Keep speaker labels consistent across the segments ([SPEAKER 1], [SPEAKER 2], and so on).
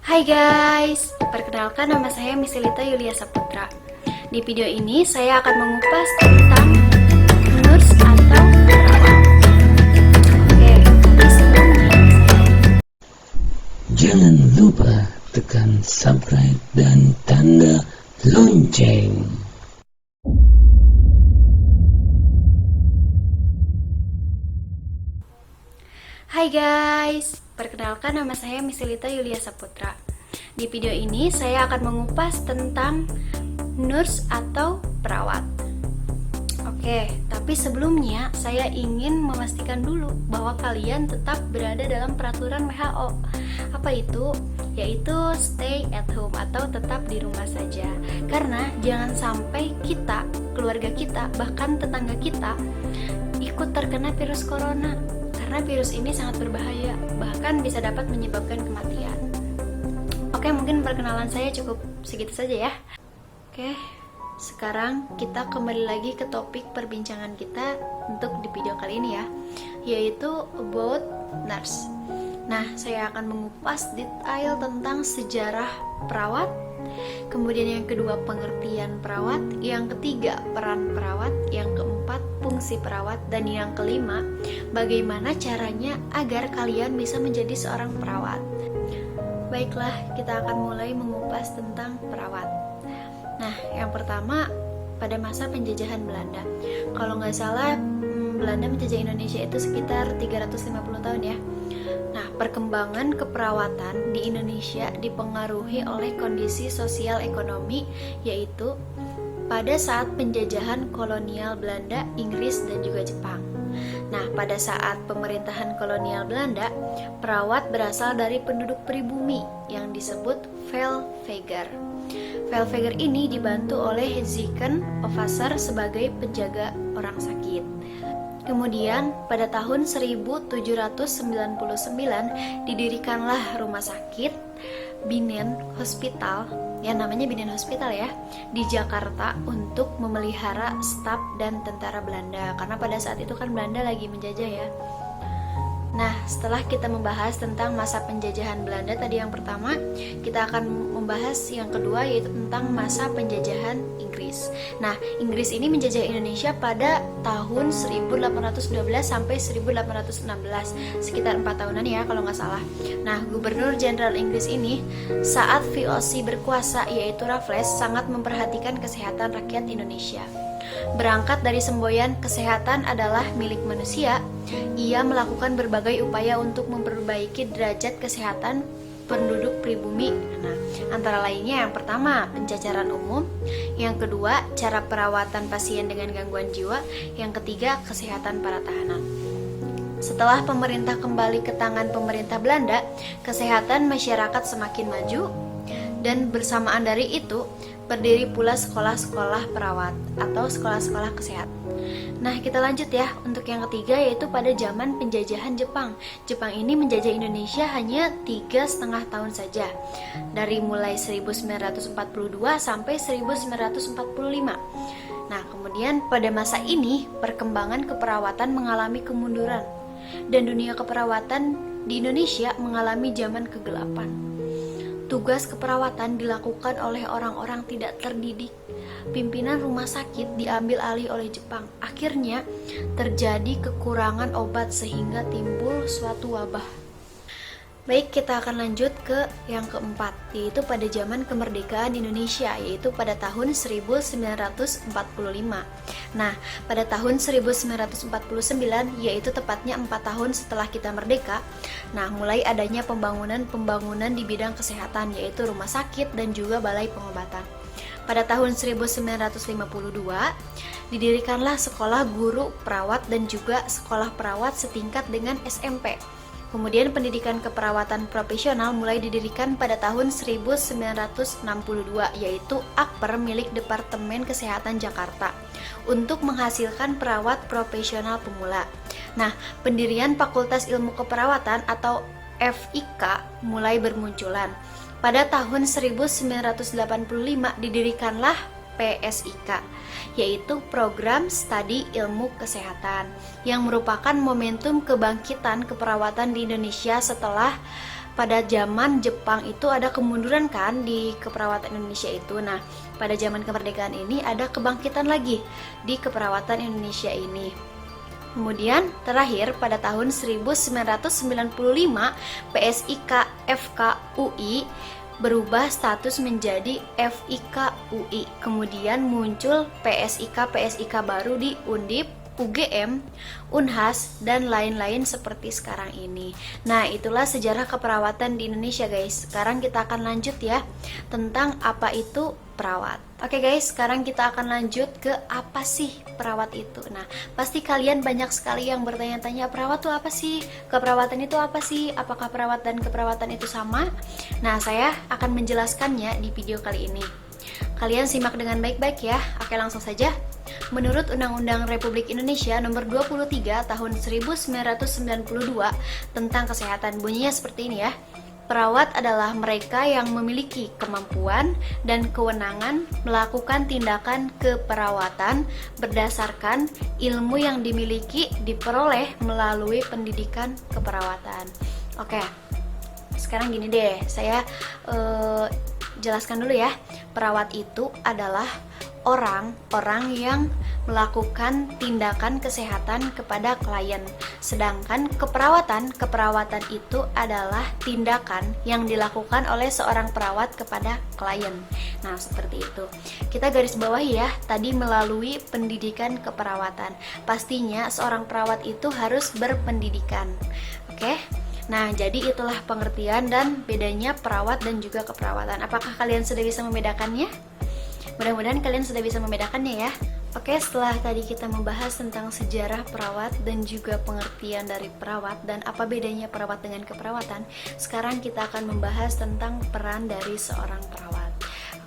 [SPEAKER 1] Hai guys, perkenalkan nama saya Misilita Yulia Saputra. Di video ini saya akan mengupas tentang nurse atau perawat. Oke, tapi sebelumnya
[SPEAKER 2] Jangan lupa tekan subscribe dan tanda lonceng.
[SPEAKER 1] Hai guys, perkenalkan nama saya Misilita Yulia Saputra. Di video ini saya akan mengupas tentang nurse atau perawat. Oke, tapi sebelumnya saya ingin memastikan dulu bahwa kalian tetap berada dalam peraturan WHO. Apa itu? Yaitu stay at home atau tetap di rumah saja. Karena jangan sampai kita, keluarga kita, bahkan tetangga kita ikut terkena virus corona. Karena virus ini sangat berbahaya, bahkan bisa dapat menyebabkan kematian. Oke, mungkin perkenalan saya cukup segitu saja ya. Oke, sekarang kita kembali lagi ke topik perbincangan kita untuk di video kali ini ya, yaitu about nurse. Nah, saya akan mengupas detail tentang sejarah perawat, kemudian yang kedua pengertian perawat, yang ketiga peran perawat, yang keempat fungsi perawat, dan yang kelima bagaimana caranya agar kalian bisa menjadi seorang perawat. Baiklah, kita akan mulai mengupas tentang perawat. Nah, yang pertama pada masa penjajahan Belanda. Kalau nggak salah, Belanda menjajah Indonesia itu sekitar 350 tahun ya. Nah, perkembangan keperawatan di Indonesia dipengaruhi oleh kondisi sosial ekonomi, yaitu pada saat penjajahan kolonial Belanda, Inggris, dan juga Jepang. Nah, pada saat pemerintahan kolonial Belanda, perawat berasal dari penduduk pribumi yang disebut Veldveger. Veldveger ini dibantu oleh Zieken Officer sebagai penjaga orang sakit. Kemudian pada tahun 1799 didirikanlah rumah sakit Binnen Hospital, yang namanya Binnen Hospital ya, di Jakarta untuk memelihara staf dan tentara Belanda, karena pada saat itu kan Belanda lagi menjajah ya. Nah, setelah kita membahas tentang masa penjajahan Belanda tadi yang pertama, kita akan membahas yang kedua, yaitu tentang masa penjajahan Inggris. Nah, Inggris ini menjajah Indonesia pada tahun 1812 sampai 1816, sekitar 4 tahunan ya kalau nggak salah. Nah, Gubernur Jenderal Inggris ini saat VOC berkuasa, yaitu Raffles, sangat memperhatikan kesehatan rakyat Indonesia. Berangkat dari semboyan kesehatan adalah milik manusia, ia melakukan berbagai upaya untuk memperbaiki derajat kesehatan penduduk pribumi. Nah, antara lainnya yang pertama, pencacaran umum, yang kedua, cara perawatan pasien dengan gangguan jiwa, yang ketiga, kesehatan para tahanan. Setelah pemerintah kembali ke tangan pemerintah Belanda, kesehatan masyarakat semakin maju, dan bersamaan dari itu berdiri pula sekolah-sekolah perawat atau sekolah-sekolah kesehatan. Nah, kita lanjut ya untuk yang ketiga, yaitu pada zaman penjajahan Jepang. Jepang ini menjajah Indonesia hanya 3,5 tahun saja, dari mulai 1942 sampai 1945. Nah, kemudian pada masa ini perkembangan keperawatan mengalami kemunduran, dan dunia keperawatan di Indonesia mengalami zaman kegelapan. Tugas keperawatan dilakukan oleh orang-orang tidak terdidik. Pimpinan rumah sakit diambil alih oleh Jepang. Akhirnya terjadi kekurangan obat sehingga timbul suatu wabah. Baik, kita akan lanjut ke yang keempat, yaitu pada zaman kemerdekaan Indonesia, yaitu pada tahun 1945. Nah, pada tahun 1949, yaitu tepatnya 4 tahun setelah kita merdeka, nah mulai adanya pembangunan di bidang kesehatan, yaitu rumah sakit dan juga balai pengobatan. Pada tahun 1952, didirikanlah sekolah guru perawat dan juga sekolah perawat setingkat dengan SMP. Kemudian pendidikan keperawatan profesional mulai didirikan pada tahun 1962, yaitu Akper milik Departemen Kesehatan Jakarta untuk menghasilkan perawat profesional pemula. Nah, pendirian Fakultas Ilmu Keperawatan atau FIK mulai bermunculan. Pada tahun 1985 didirikanlah PSIK, yaitu Program Studi Ilmu Kesehatan, yang merupakan momentum kebangkitan keperawatan di Indonesia setelah pada zaman Jepang itu ada kemunduran kan di keperawatan Indonesia itu. Nah, pada zaman kemerdekaan ini ada kebangkitan lagi di keperawatan Indonesia ini. Kemudian terakhir pada tahun 1995 PSIK FKUI berubah status menjadi FIKUI. Kemudian muncul PSIK baru di Undip, UGM, Unhas, dan lain-lain seperti sekarang ini. Nah, itulah sejarah keperawatan di Indonesia, guys. Sekarang kita akan lanjut ya tentang apa itu perawat. Oke guys, sekarang kita akan lanjut ke apa sih perawat itu. Nah, pasti kalian banyak sekali yang bertanya-tanya, perawat itu apa sih? Keperawatan itu apa sih? Apakah perawat dan keperawatan itu sama? Nah, saya akan menjelaskannya di video kali ini. Kalian simak dengan baik-baik ya. Oke, langsung saja. Menurut Undang-Undang Republik Indonesia Nomor 23 Tahun 1992 tentang Kesehatan, bunyinya seperti ini ya. Perawat adalah mereka yang memiliki kemampuan dan kewenangan melakukan tindakan keperawatan berdasarkan ilmu yang dimiliki diperoleh melalui pendidikan keperawatan. Oke, sekarang gini deh, saya jelaskan dulu ya. Perawat itu adalah orang yang melakukan tindakan kesehatan kepada klien. Sedangkan keperawatan itu adalah tindakan yang dilakukan oleh seorang perawat kepada klien. Nah, seperti itu. Kita garis bawahi ya, tadi melalui pendidikan keperawatan. Pastinya seorang perawat itu harus berpendidikan. Oke? Nah, jadi itulah pengertian dan bedanya perawat dan juga keperawatan. Apakah kalian sudah bisa membedakannya? Mudah-mudahan kalian sudah bisa membedakannya ya. Oke, setelah tadi kita membahas tentang sejarah perawat dan juga pengertian dari perawat dan apa bedanya perawat dengan keperawatan, sekarang kita akan membahas tentang peran dari seorang perawat.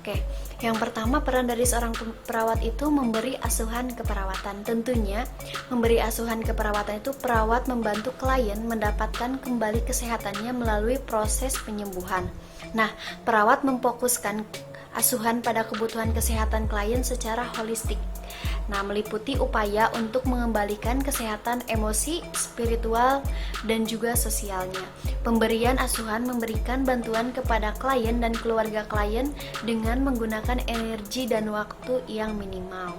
[SPEAKER 1] Oke, yang pertama, peran dari seorang perawat itu memberi asuhan keperawatan. Tentunya, memberi asuhan keperawatan itu perawat membantu klien mendapatkan kembali kesehatannya melalui proses penyembuhan. Nah, perawat memfokuskan asuhan pada kebutuhan kesehatan klien secara holistik. Nah, meliputi upaya untuk mengembalikan kesehatan emosi, spiritual, dan juga sosialnya. Pemberian asuhan memberikan bantuan kepada klien dan keluarga klien dengan menggunakan energi dan waktu yang minimal.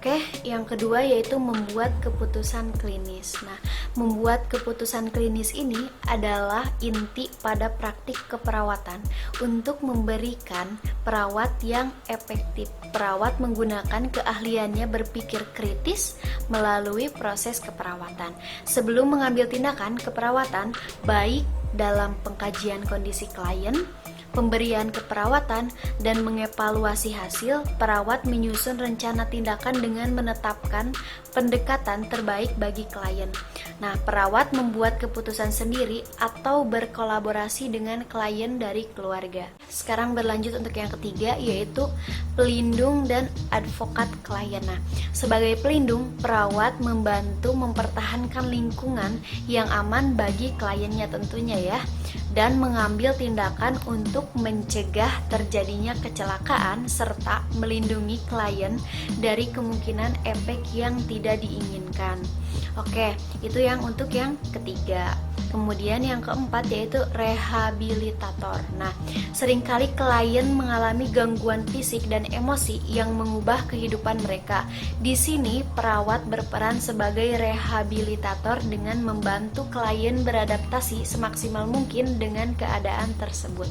[SPEAKER 1] Oke, yang kedua yaitu membuat keputusan klinis. Nah, membuat keputusan klinis ini adalah inti pada praktik keperawatan untuk memberikan perawat yang efektif. Perawat menggunakan keahliannya berpikir kritis melalui proses keperawatan. Sebelum mengambil tindakan keperawatan, baik dalam pengkajian kondisi klien, pemberian keperawatan, dan mengevaluasi hasil, perawat menyusun rencana tindakan dengan menetapkan pendekatan terbaik bagi klien. Nah, perawat membuat keputusan sendiri atau berkolaborasi dengan klien dari keluarga. Sekarang berlanjut untuk yang ketiga, yaitu pelindung dan advokat klien. Nah, sebagai pelindung, perawat membantu mempertahankan lingkungan yang aman bagi kliennya tentunya ya, dan mengambil tindakan untuk mencegah terjadinya kecelakaan serta melindungi klien dari kemungkinan efek yang tidak diinginkan. Oke, itu yang untuk yang ketiga. Kemudian yang keempat yaitu rehabilitator. Nah, seringkali klien mengalami gangguan fisik dan emosi yang mengubah kehidupan mereka. Di sini perawat berperan sebagai rehabilitator dengan membantu klien beradaptasi semaksimal mungkin dengan keadaan tersebut.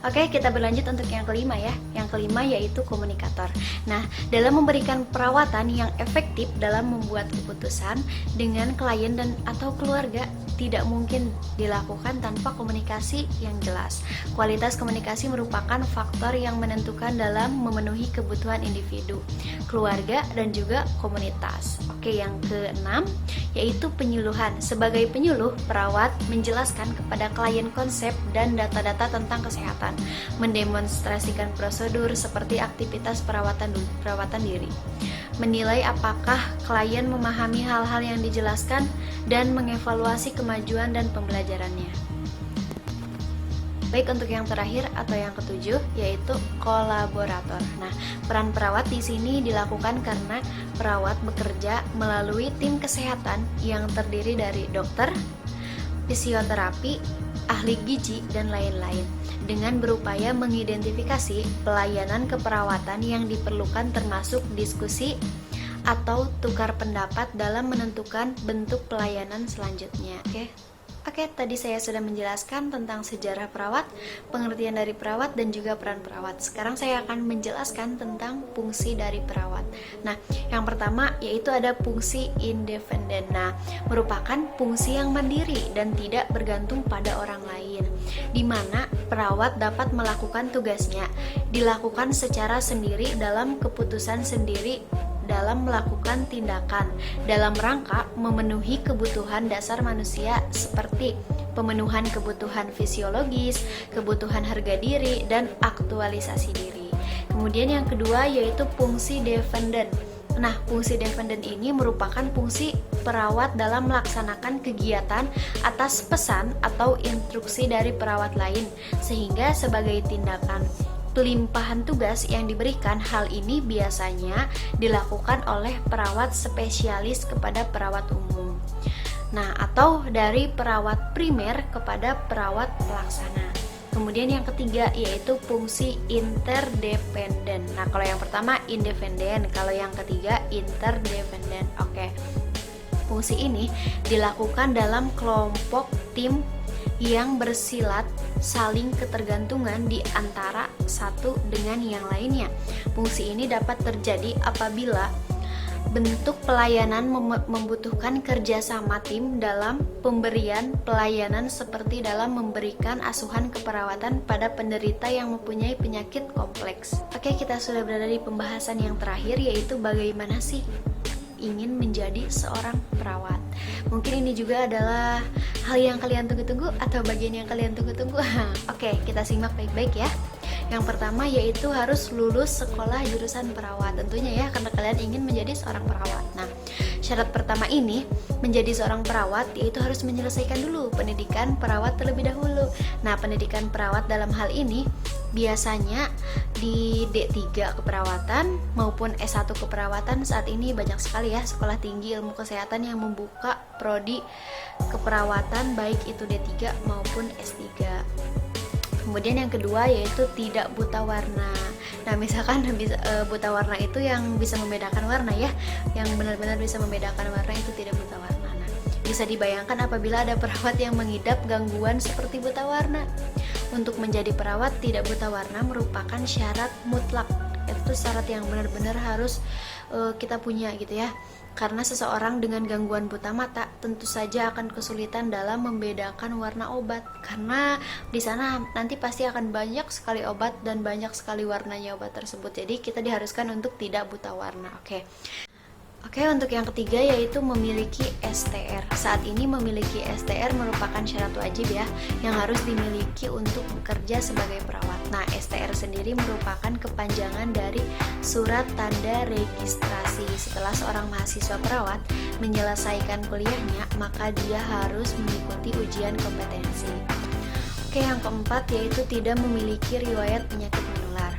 [SPEAKER 1] Oke, kita berlanjut untuk yang kelima ya. Yang kelima yaitu komunikator. Nah, dalam memberikan perawatan yang efektif dalam membuat keputusan dengan klien dan atau keluarga tidak mungkin dilakukan tanpa komunikasi yang jelas. Kualitas komunikasi merupakan faktor yang menentukan dalam memenuhi kebutuhan individu, keluarga, dan juga komunitas. Oke, yang keenam yaitu penyuluhan. Sebagai penyuluh, perawat menjelaskan kepada klien konsep dan data-data tentang kesehatan, mendemonstrasikan prosedur seperti aktivitas perawatan diri, menilai apakah klien memahami hal-hal yang dijelaskan, dan mengevaluasi kemajuan dan pembelajarannya. Baik, untuk yang terakhir atau yang ketujuh yaitu kolaborator. Nah, peran perawat di sini dilakukan karena perawat bekerja melalui tim kesehatan yang terdiri dari dokter, fisioterapi, ahli gizi, dan lain-lain, dengan berupaya mengidentifikasi pelayanan keperawatan yang diperlukan termasuk diskusi atau tukar pendapat dalam menentukan bentuk pelayanan selanjutnya. Oke, tadi saya sudah menjelaskan tentang sejarah perawat, pengertian dari perawat, dan juga peran perawat. Sekarang saya akan menjelaskan tentang fungsi dari perawat. Nah, yang pertama yaitu ada fungsi independen. Nah, merupakan fungsi yang mandiri dan tidak bergantung pada orang lain, di mana perawat dapat melakukan tugasnya, dilakukan secara sendiri dalam keputusan sendiri dalam melakukan tindakan dalam rangka memenuhi kebutuhan dasar manusia seperti pemenuhan kebutuhan fisiologis, kebutuhan harga diri, dan aktualisasi diri. Kemudian yang kedua yaitu fungsi dependen. Nah, fungsi dependen ini merupakan fungsi perawat dalam melaksanakan kegiatan atas pesan atau instruksi dari perawat lain, sehingga sebagai tindakan pelimpahan tugas yang diberikan, hal ini biasanya dilakukan oleh perawat spesialis kepada perawat umum. Nah, atau dari perawat primer kepada perawat pelaksana. Kemudian yang ketiga yaitu fungsi interdependen. Nah, kalau yang pertama independen, kalau yang ketiga interdependen. Oke. Fungsi ini dilakukan dalam kelompok tim yang bersilat saling ketergantungan di antara satu dengan yang lainnya. Fungsi ini dapat terjadi apabila bentuk pelayanan membutuhkan kerjasama tim dalam pemberian pelayanan, seperti dalam memberikan asuhan keperawatan pada penderita yang mempunyai penyakit kompleks. Oke, kita sudah berada di pembahasan yang terakhir, yaitu bagaimana sih ingin menjadi seorang perawat. Mungkin ini juga adalah hal yang kalian tunggu-tunggu atau bagian yang kalian tunggu-tunggu. Oke, kita simak baik-baik ya. Yang pertama yaitu harus lulus sekolah jurusan perawat, tentunya ya, karena kalian ingin menjadi seorang perawat. Nah, syarat pertama ini menjadi seorang perawat yaitu harus menyelesaikan dulu pendidikan perawat terlebih dahulu. Nah, pendidikan perawat dalam hal ini biasanya di D3 keperawatan maupun S1 keperawatan. Saat ini banyak sekali ya sekolah tinggi ilmu kesehatan yang membuka prodi keperawatan, baik itu D3 maupun S3. Kemudian yang kedua yaitu tidak buta warna. Nah, misalkan buta warna itu yang bisa membedakan warna ya, yang benar-benar bisa membedakan warna itu tidak buta warna. Nah, bisa dibayangkan apabila ada perawat yang mengidap gangguan seperti buta warna. Untuk menjadi perawat tidak buta warna merupakan syarat mutlak. Itu syarat yang benar-benar harus kita punya gitu ya. Karena seseorang dengan gangguan buta mata tentu saja akan kesulitan dalam membedakan warna obat, karena di sana nanti pasti akan banyak sekali obat dan banyak sekali warnanya obat tersebut. Jadi kita diharuskan untuk tidak buta warna. Oke, untuk yang ketiga yaitu memiliki STR. Saat ini memiliki STR merupakan syarat wajib ya, yang harus dimiliki untuk bekerja sebagai perawat. Nah, STR sendiri merupakan kepanjangan dari surat tanda registrasi. Setelah seorang mahasiswa perawat menyelesaikan kuliahnya, maka dia harus mengikuti ujian kompetensi. Oke, yang keempat yaitu tidak memiliki riwayat penyakit menular.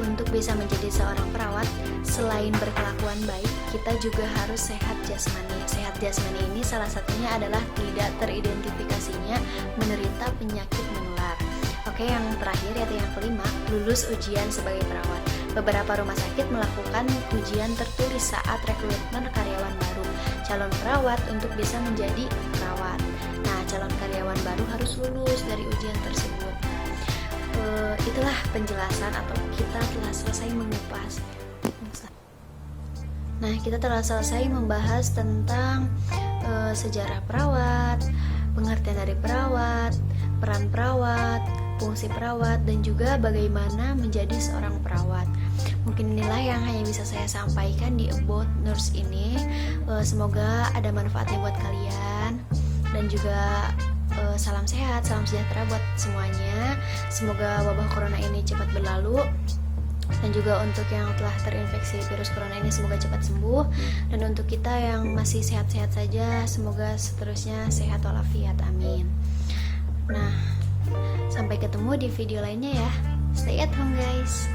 [SPEAKER 1] Untuk bisa menjadi seorang perawat, selain berkelakuan baik, kita juga harus sehat jasmani. Sehat jasmani ini salah satunya adalah tidak teridentifikasinya menderita penyakit menular. Oke, yang terakhir yaitu yang kelima, lulus ujian sebagai perawat. Beberapa rumah sakit melakukan ujian tertulis saat rekrutmen karyawan baru, calon perawat untuk bisa menjadi perawat. Nah, calon karyawan baru harus lulus dari ujian tersebut. Itulah penjelasan atau kita telah selesai mengupas. Nah, kita telah selesai membahas tentang sejarah perawat, pengertian dari perawat, peran perawat, fungsi perawat, dan juga bagaimana menjadi seorang perawat. Mungkin inilah yang hanya bisa saya sampaikan di About Nurse ini. Semoga ada manfaatnya buat kalian, dan juga salam sehat, salam sejahtera buat semuanya. Semoga wabah corona ini cepat berlalu, dan juga untuk yang telah terinfeksi virus corona ini semoga cepat sembuh, dan untuk kita yang masih sehat-sehat saja semoga seterusnya sehat walafiat, amin. Nah, sampai ketemu di video lainnya ya. Stay at home guys.